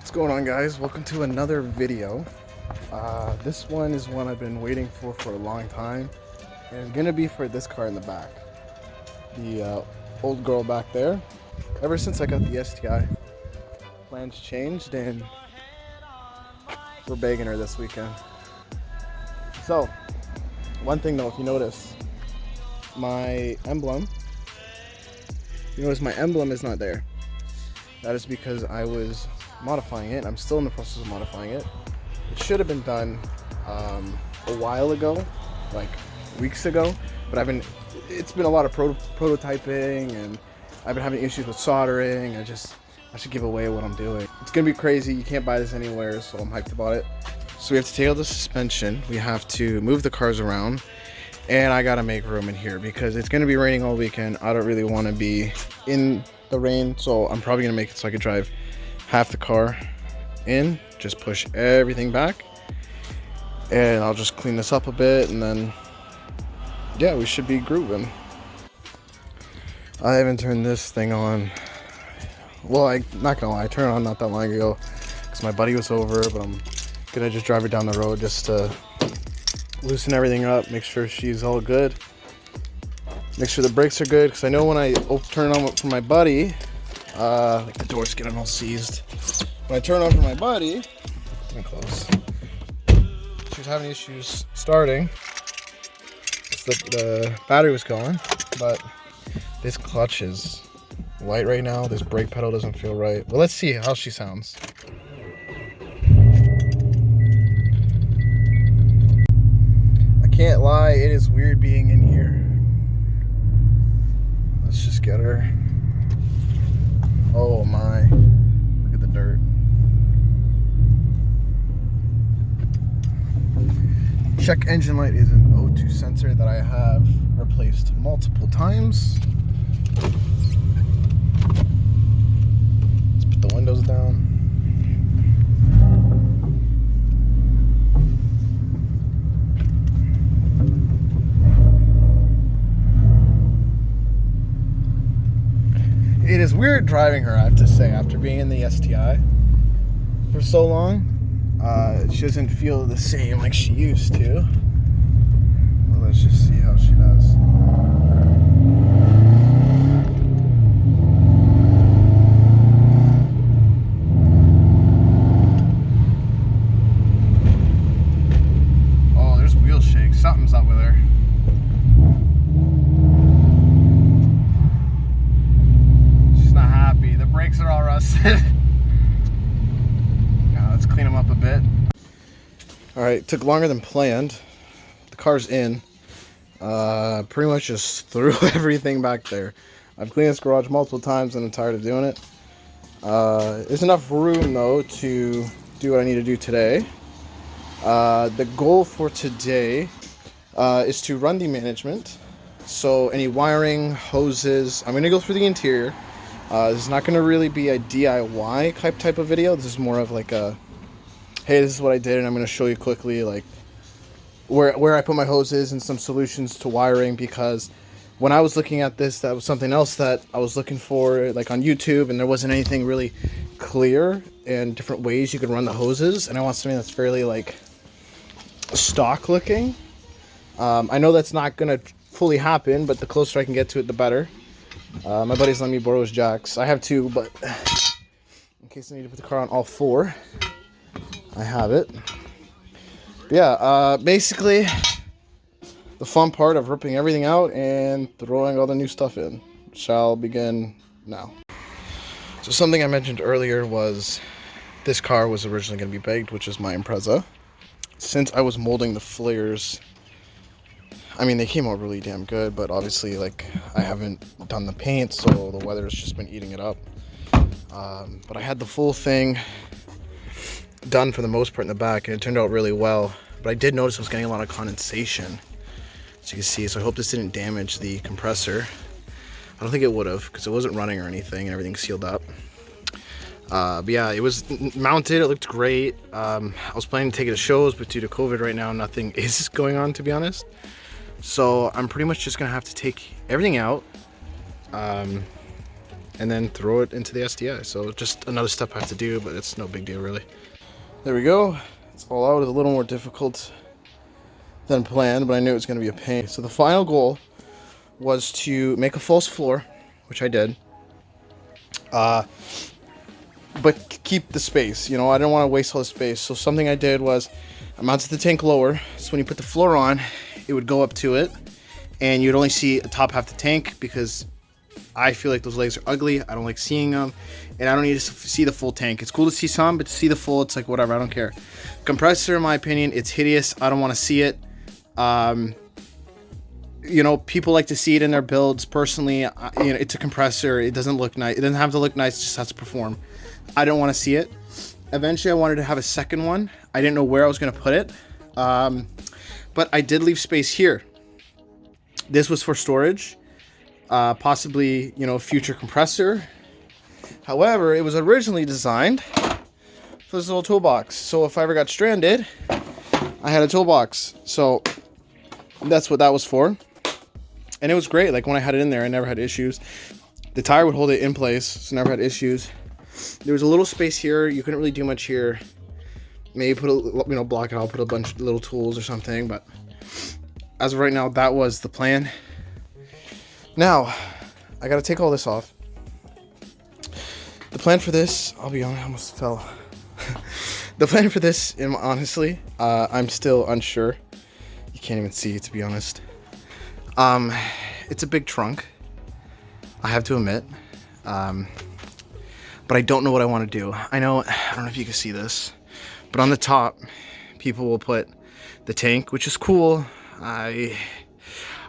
What's going on, guys? Welcome to another video. This one is one I've been waiting for a long time, and it's gonna be for this car in the back, the old girl back there. Ever since I got the STI, plans changed and we're bagging her this weekend. So one thing though, if you notice my emblem, my emblem is not there. That is because I was modifying it. I'm still in the process of modifying it. It should have been done a while ago, like weeks ago, but it's been a lot of prototyping, and I've been having issues with soldering. I should give away what I'm doing. It's gonna be crazy. You can't buy this anywhere, so I'm hyped about it. So we have to take out the suspension, we have to move the cars around, and I gotta make room in here because it's gonna be raining all weekend. I don't really want to be in the rain, so I'm probably gonna make it so I could drive half the car in, just push everything back, and I'll just clean this up a bit, and then yeah, we should be grooving. I haven't turned this thing on. Well, I'm not gonna lie, I turned it on not that long ago because my buddy was over, but I'm gonna just drive her down the road just to loosen everything up, make sure she's all good, make sure the brakes are good, because I know when I turn it on for my buddy, like the door's getting all seized. When I turn it on for my buddy, I'm close. She was having issues starting. The battery was going, but this clutch is light right now. This brake pedal doesn't feel right. But let's see how she sounds. I can't lie, it is weird being in here. Let's just get her. Oh my, look at the dirt. Check engine light is an O2 sensor that I have replaced multiple times. Let's put the windows down. It is weird driving her, I have to say, after being in the STI for so long. She doesn't feel the same like she used to. Well, let's just see how she does. Oh, there's wheel shake. Something's up with her. She's not happy. The brakes are all rusted. Let's clean them up a bit. All right, it took longer than planned. The car's in. Pretty much just threw everything back there. I've cleaned this garage multiple times and I'm tired of doing it. There's enough room though to do what I need to do today. The goal for today is to run the management. So any wiring, hoses, I'm gonna go through the interior. This is not gonna really be a DIY type of video. This is more of like a, hey, this is what I did, and I'm going to show you quickly like where I put my hoses and some solutions to wiring, because when I was looking at this, that was something else that I was looking for like on YouTube, and there wasn't anything really clear and different ways you could run the hoses, and I want something that's fairly like stock looking. I know that's not going to fully happen, but the closer I can get to it, the better. My buddy's letting me borrow his jacks. I have two, but in case I need to put the car on all four, I have it. But yeah, basically the fun part of ripping everything out and throwing all the new stuff in shall begin now. So something I mentioned earlier was this car was originally going to be bagged, which is my Impreza. Since I was molding the flares, I mean, they came out really damn good, but obviously like I haven't done the paint, so the weather's just been eating it up. But I had the full thing done for the most part in the back, and it turned out really well, but I did notice I was getting a lot of condensation, as you can see, so I hope this didn't damage the compressor. I don't think it would have, because it wasn't running or anything and everything sealed up. But yeah, it was mounted, it looked great. I was planning to take it to shows, but due to COVID right now, nothing is going on, to be honest. So I'm pretty much just gonna have to take everything out, and then throw it into the SDI. So just another step I have to do, but it's no big deal really. There we go. It's all out. It's a little more difficult than planned, but I knew it was going to be a pain. So the final goal was to make a false floor, which I did. But keep the space, you know, I didn't want to waste all the space. So something I did was I mounted the tank lower, so when you put the floor on, it would go up to it, and you'd only see the top half the tank, because I feel like those legs are ugly. I don't like seeing them, and I don't need to see the full tank. It's cool to see some, but to see the full, it's like whatever, I don't care. Compressor, in my opinion, it's hideous. I don't want to see it. You know, people like to see it in their builds. Personally, you know, it's a compressor. It doesn't look nice. It doesn't have to look nice. It just has to perform. I don't want to see it. Eventually, I wanted to have a second one. I didn't know where I was going to put it. But I did leave space here. This was for storage. Possibly, you know, future compressor. However, it was originally designed for this little toolbox. So if I ever got stranded, I had a toolbox. So that's what that was for. And it was great. Like when I had it in there, I never had issues. The tire would hold it in place, so never had issues. There was a little space here. You couldn't really do much here. Maybe put a, you know, block it out, put a bunch of little tools or something. But as of right now, that was the plan. Now, I gotta take all this off. The plan for this, I'll be honest, I almost fell. The plan for this, honestly, I'm still unsure. You can't even see it, to be honest. It's a big trunk, I have to admit. But I don't know what I want to do. I don't know if you can see this, but on the top, people will put the tank, which is cool. I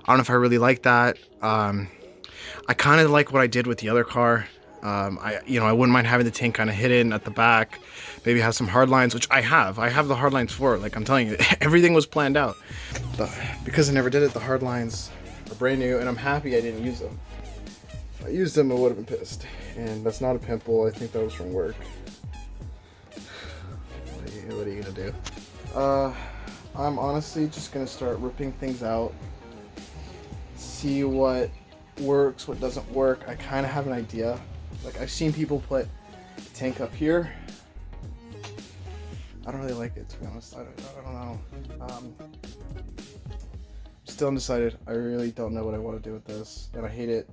don't know if I really like that. I kind of like what I did with the other car. I wouldn't mind having the tank kind of hidden at the back. Maybe have some hard lines, which I have. I have the hard lines for it. Like I'm telling you, everything was planned out. But because I never did it, the hard lines are brand new, and I'm happy I didn't use them. If I used them, I would have been pissed. And that's not a pimple. I think that was from work. What are you gonna do? I'm honestly just gonna start ripping things out. See what works, what doesn't work. I kind of have an idea. Like I've seen people put the tank up here. I don't really like it, to be honest. I don't know. Still undecided. I really don't know what I want to do with this, and I hate it.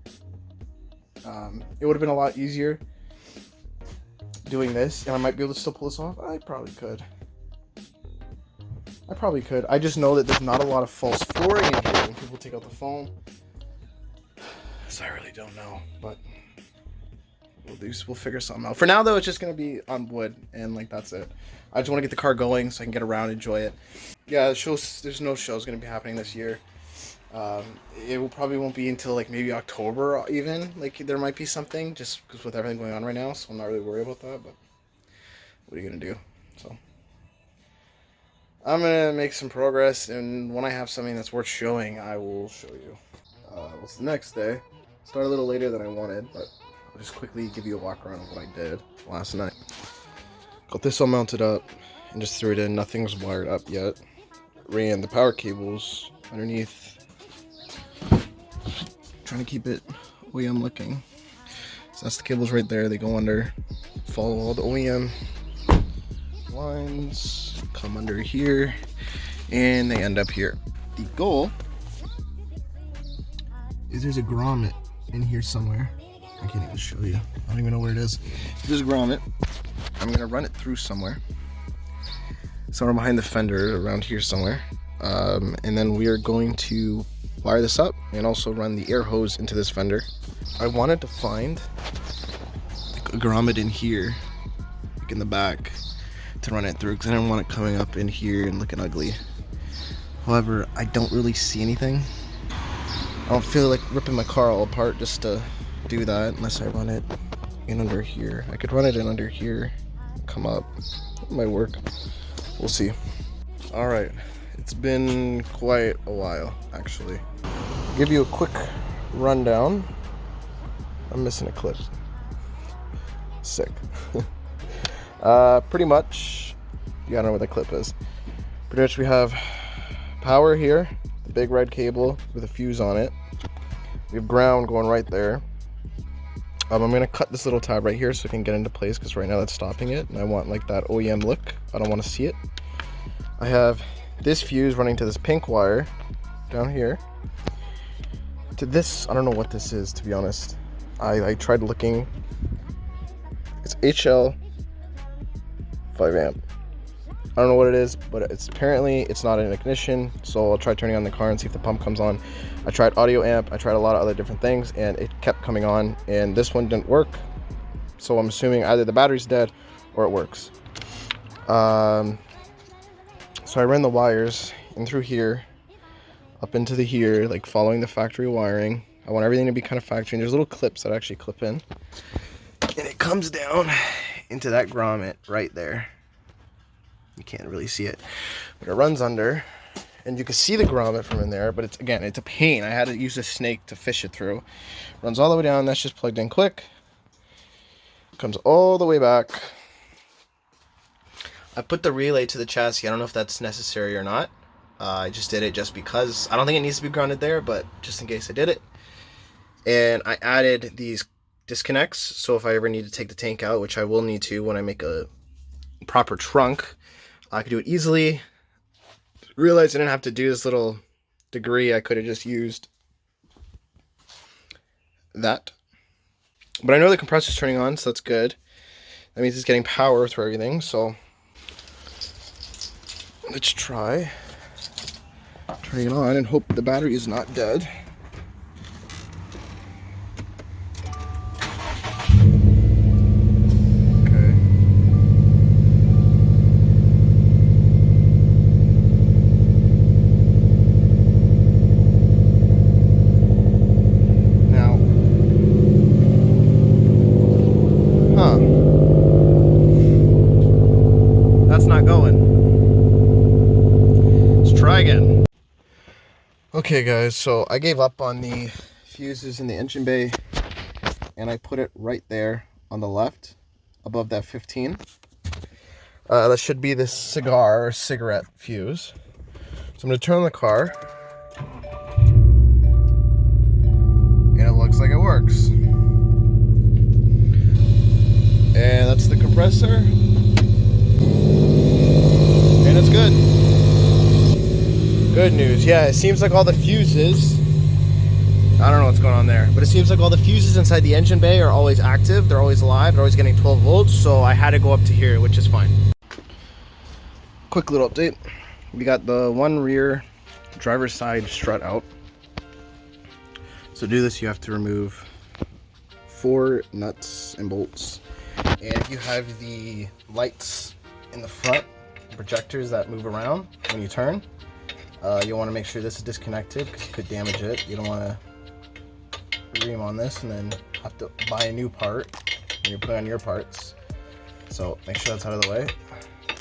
It would have been a lot easier doing this, and I might be able to still pull this off. I probably could. I just know that there's not a lot of false flooring in here when people take out the foam. So I really don't know, but we'll figure something out. For now, though, it's just gonna be on wood, and like that's it. I just want to get the car going so I can get around, enjoy it. Yeah, there's no shows gonna be happening this year. It probably won't be until like maybe October even. Like there might be something, just because with everything going on right now, so I'm not really worried about that. But what are you gonna do? So I'm gonna make some progress, and when I have something that's worth showing, I will show you. What's the next day? Started a little later than I wanted, but I'll just quickly give you a walk around of what I did last night. Got this all mounted up and just threw it in. Nothing's wired up yet. Ran the power cables underneath. Trying to keep it OEM looking. So that's the cables right there. They go under. Follow all the OEM lines. Come under here. And they end up here. The goal is there's a grommet in here somewhere. I can't even show you. I don't even know where it is. There's a grommet. I'm gonna run it through somewhere. Somewhere behind the fender, around here somewhere. And then we are going to wire this up and also run the air hose into this fender. I wanted to find a grommet in here, like in the back, to run it through because I didn't want it coming up in here and looking ugly. However, I don't really see anything. I don't feel like ripping my car all apart just to do that unless I run it in under here. I could run it in under here, come up. It might work. We'll see. All right, it's been quite a while actually. Give you a quick rundown. I'm missing a clip. Sick. Pretty much, yeah, I don't know what that clip is. Pretty much we have power here, the big red cable with a fuse on it. We have ground going right there. I'm gonna cut this little tab right here so it can get into place, because right now that's stopping it, and I want like that OEM look. I don't want to see it. I have this fuse running to this pink wire down here. To this, I don't know what this is, to be honest. I tried looking. It's HL 5 amp. I don't know what it is, but it's not an ignition, so I'll try turning on the car and see if the pump comes on. I tried audio amp, I tried a lot of other different things, and it kept coming on, and this one didn't work. So I'm assuming either the battery's dead or it works. So I ran the wires in through here, up into the here, like following the factory wiring. I want everything to be kind of factory, and there's little clips that actually clip in. And it comes down into that grommet right there. You can't really see it, but it runs under, and you can see the grommet from in there, but it's a pain. I had to use a snake to fish it through. Runs all the way down. That's just plugged in quick. Comes all the way back. I put the relay to the chassis. I don't know if that's necessary or not. I just did it just because. I don't think it needs to be grounded there, but just in case I did it. And I added these disconnects, so if I ever need to take the tank out, which I will need to when I make a proper trunk, I could do it easily. Realized I didn't have to do this little degree. I could have just used that. But I know the compressor's turning on, so that's good. That means it's getting power through everything, so let's try turning it on and hope the battery is not dead. That's not going. Let's try again. Okay guys, so I gave up on the fuses in the engine bay, and I put it right there on the left above that 15. That should be the cigar or cigarette fuse. So I'm going to turn on the car, and it looks like it works. And that's the compressor. And it's good. Good news. Yeah, it seems like all the fuses, I don't know what's going on there, but it seems like all the fuses inside the engine bay are always active. They're always alive. They're always getting 12 volts. So I had to go up to here, which is fine. Quick little update. We got the one rear driver's side strut out. So to do this, you have to remove 4 nuts and bolts. And if you have the lights in the front, projectors that move around when you turn, you'll want to make sure this is disconnected because you could damage it. You don't want to ream on this and then have to buy a new part when you're putting on your parts. So make sure that's out of the way.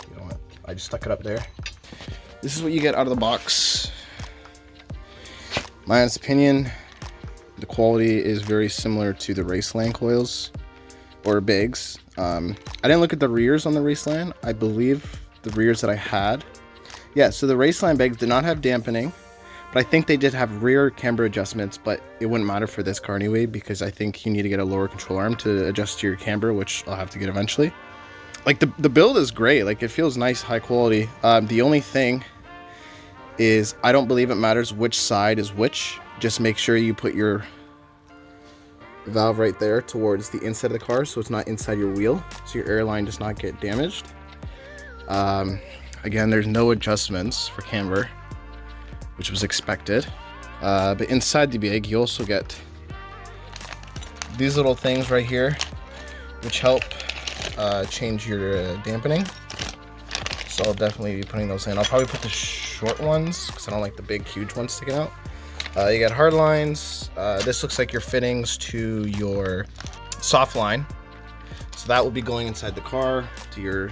You don't want, I just stuck it up there. This is what you get out of the box. My honest opinion, the quality is very similar to the Raceland coils or Bigs. I didn't look at the rears on the Raceland. I believe the rears that I had, yeah, so the Raceland Bigs did not have dampening, but I think they did have rear camber adjustments, but it wouldn't matter for this car anyway, because I think you need to get a lower control arm to adjust to your camber, which I'll have to get eventually. Like the build is great, like it feels nice, high quality. The only thing is I don't believe it matters which side is which. Just make sure you put your valve right there towards the inside of the car, so it's not inside your wheel, so your airline does not get damaged. Again, there's no adjustments for camber, which was expected. But inside the Big, you also get these little things right here, which help change your dampening. So I'll definitely be putting those in. I'll probably put the short ones because I don't like the big, huge ones sticking out. You got hard lines. This looks like your fittings to your soft line. So that will be going inside the car to your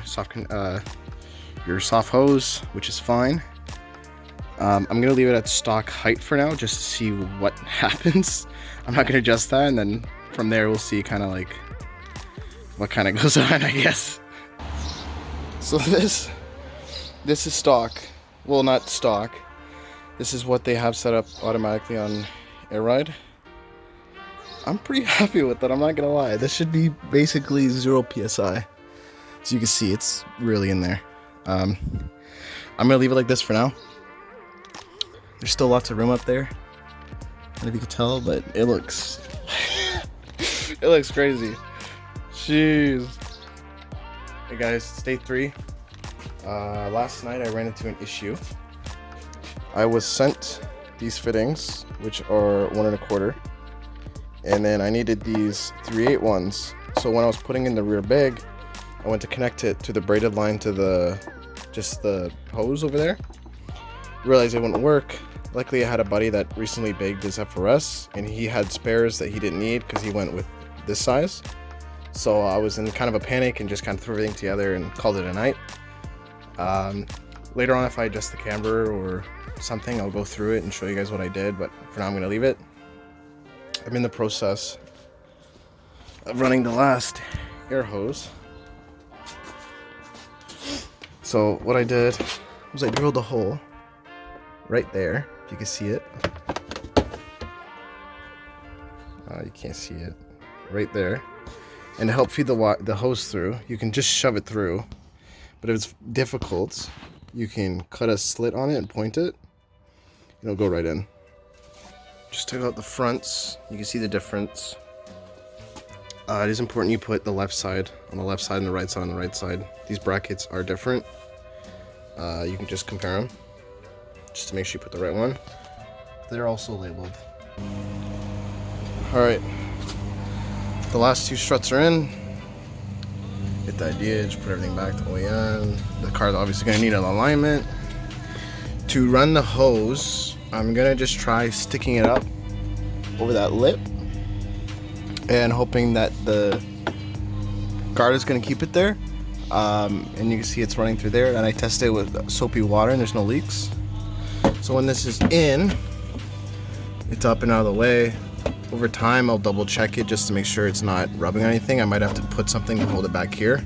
soft hose, which is fine. I'm gonna leave it at stock height for now, just to see what happens. I'm not gonna adjust that, and then from there we'll see kind of like what kind of goes on, I guess. So this is stock. Well, not stock. This is what they have set up automatically on Air Ride. I'm pretty happy with it, I'm not gonna lie. This should be basically 0 PSI. So you can see it's really in there. I'm gonna leave it like this for now. There's still lots of room up there. I don't know if you can tell, but it looks it looks crazy. Jeez. Hey guys, it's day 3. Last night I ran into an issue. I was sent these fittings, which are 1 1/4, and then I needed these 3/8 ones. So when I was putting in the rear bag, I went to connect it to the braided line to the hose over there. Realized it wouldn't work. Luckily I had a buddy that recently bagged his FRS, and he had spares that he didn't need because he went with this size. So I was in kind of a panic and just kind of threw everything together and called it a night. Later on, if I adjust the camber or something, I'll go through it and show you guys what I did, but for now I'm going to leave it. I'm in the process of running the last air hose. So what I did was I drilled a hole right there, if you can see it. You can't see it. Right there. And to help feed the hose through, you can just shove it through. But if it's difficult, you can cut a slit on it and point it. It'll go right in. Just took out the fronts. You can see the difference. It is important you put the left side on the left side and the right side on the right side. These brackets are different. You can just compare them just to make sure you put the right one. They're also labeled. Alright, the last 2 struts are in. Get the idea, just put everything back to OEM. The car's obviously going to need an alignment. To run the hose, I'm going to just try sticking it up over that lip and hoping that the guard is going to keep it there. And you can see it's running through there, and I tested it with soapy water and there's no leaks. So when this is in, it's up and out of the way. Over time, I'll double check it just to make sure it's not rubbing anything. I might have to put something to hold it back here.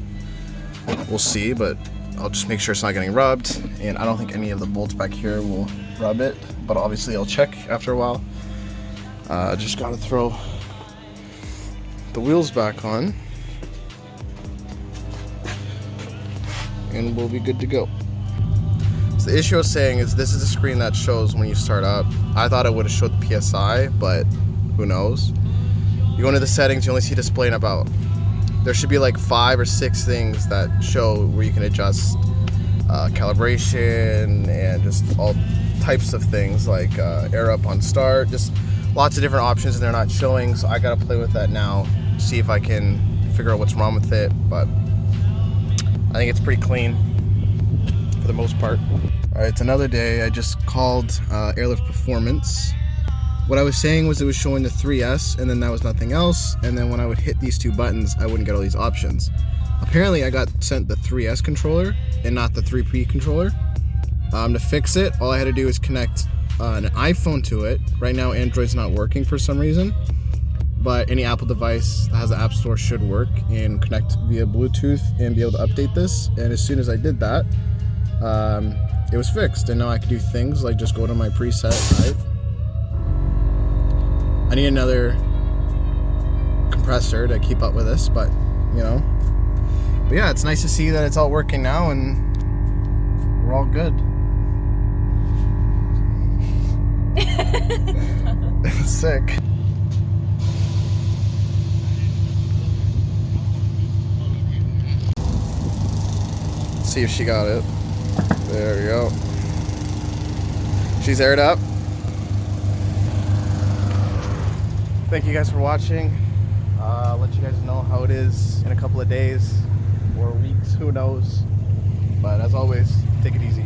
We'll see, but I'll just make sure it's not getting rubbed. And I don't think any of the bolts back here will rub it, but obviously I'll check after a while. Just gotta throw the wheels back on, and we'll be good to go. So the issue I was saying is this is the screen that shows when you start up. I thought it would have showed the PSI, but who knows? You go into the settings, you only see display in about. There should be like 5 or 6 things that show where you can adjust calibration and just all types of things like air up on start. Just lots of different options, and they're not showing. So I gotta play with that now, see if I can figure out what's wrong with it. But I think it's pretty clean for the most part. All right, it's another day. I just called Airlift Performance. What I was saying was it was showing the 3S, and then that was nothing else. And then when I would hit these 2 buttons, I wouldn't get all these options. Apparently, I got sent the 3S controller and not the 3P controller. To fix it, all I had to do is connect an iPhone to it. Right now, Android's not working for some reason, but any Apple device that has the App Store should work and connect via Bluetooth and be able to update this. And as soon as I did that, it was fixed, and now I can do things like just go to my preset type. I need another compressor to keep up with this, but you know. But yeah, it's nice to see that it's all working now and we're all good. Sick. See if she got it. There we go. She's aired up. Thank you guys for watching. I'll let you guys know how it is in a couple of days or weeks, who knows. But as always, take it easy.